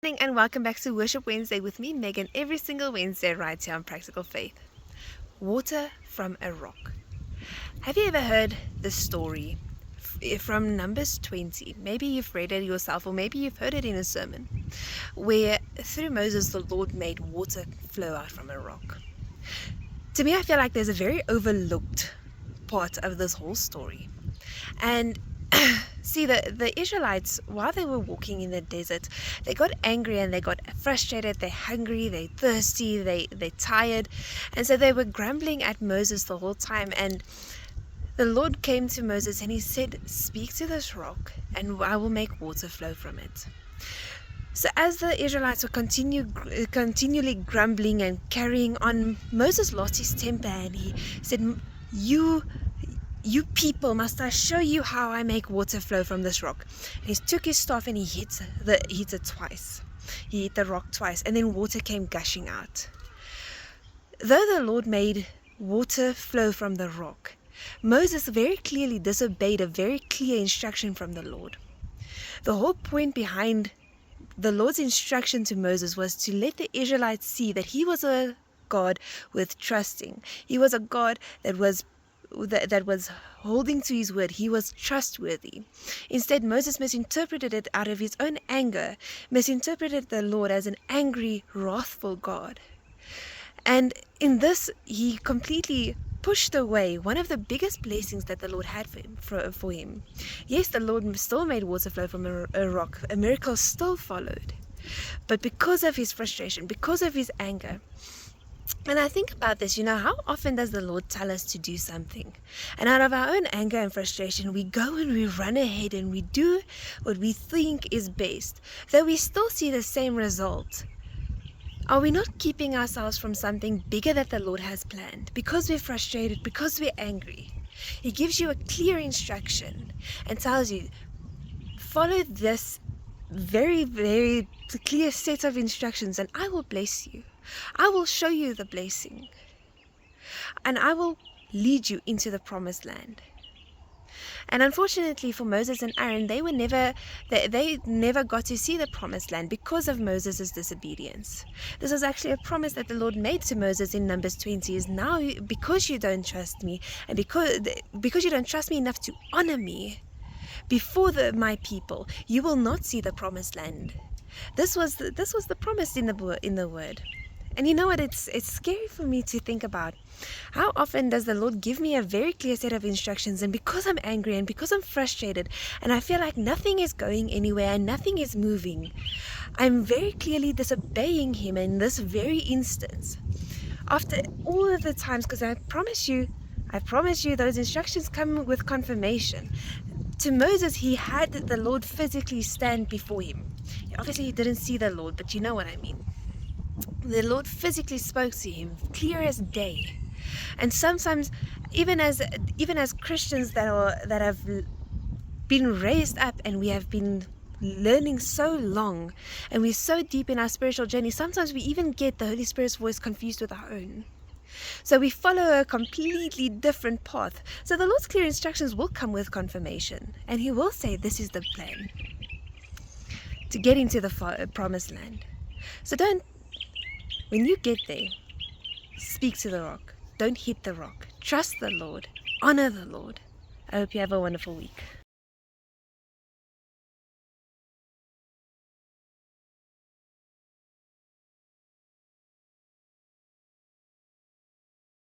Morning and welcome back to Worship Wednesday with me, Megan, every single Wednesday right here on Practical Faith. Water from a rock. Have you ever heard the story from Numbers 20? Maybe you've read it yourself or maybe you've heard it in a sermon, where through Moses the Lord made water flow out from a rock. To me, I feel like there's a very overlooked part of this whole story. And see, the Israelites, while they were walking in the desert, they got angry and they got frustrated. They're hungry, they're thirsty, they're tired. And so they were grumbling at Moses the whole time. And the Lord came to Moses and he said, "Speak to this rock and I will make water flow from it." So as the Israelites were continually grumbling and carrying on, Moses lost his temper and he said, You people, must I show you how I make water flow from this rock?" And he took his staff and he hit it twice. He hit the rock twice, and then water came gushing out. Though the Lord made water flow from the rock, Moses very clearly disobeyed a very clear instruction from the Lord. The whole point behind the Lord's instruction to Moses was to let the Israelites see that he was a God with trusting. He was a God that was holding to his word. He was trustworthy. Instead, Moses misinterpreted it out of his own anger, misinterpreted the Lord as an angry, wrathful God. And in this, he completely pushed away one of the biggest blessings that the Lord had for him. Yes, the Lord still made water flow from a rock. A miracle still followed. But because of his frustration, because of his anger, and I think about this, how often does the Lord tell us to do something? And out of our own anger and frustration, we go and we run ahead and we do what we think is best, though we still see the same result. Are we not keeping ourselves from something bigger that the Lord has planned? Because we're frustrated, because we're angry. He gives you a clear instruction and tells you, follow this very, very clear set of instructions and I will bless you. I will show you the blessing. And I will lead you into the promised land. And unfortunately for Moses and Aaron, they never got to see the promised land because of Moses' disobedience. This was actually a promise that the Lord made to Moses in Numbers 20, is now because you don't trust me and because you don't trust me enough to honor me before my people, you will not see the promised land. This was the promise in the word. And you know what, it's scary for me to think about. How often does the Lord give me a very clear set of instructions, and because I'm angry and because I'm frustrated and I feel like nothing is going anywhere and nothing is moving, I'm very clearly disobeying him in this very instance. After all of the times, because I promise you those instructions come with confirmation. To Moses, he had the Lord physically stand before him. Obviously he didn't see the Lord, but you know what I mean. The Lord physically spoke to him, clear as day. And sometimes, even as Christians that have been raised up and we have been learning so long and we're so deep in our spiritual journey, sometimes we even get the Holy Spirit's voice confused with our own. So we follow a completely different path. So the Lord's clear instructions will come with confirmation, and he will say, this is the plan to get into the promised land. So when you get there, speak to the rock. Don't hit the rock. Trust the Lord. Honor the Lord. I hope you have a wonderful week.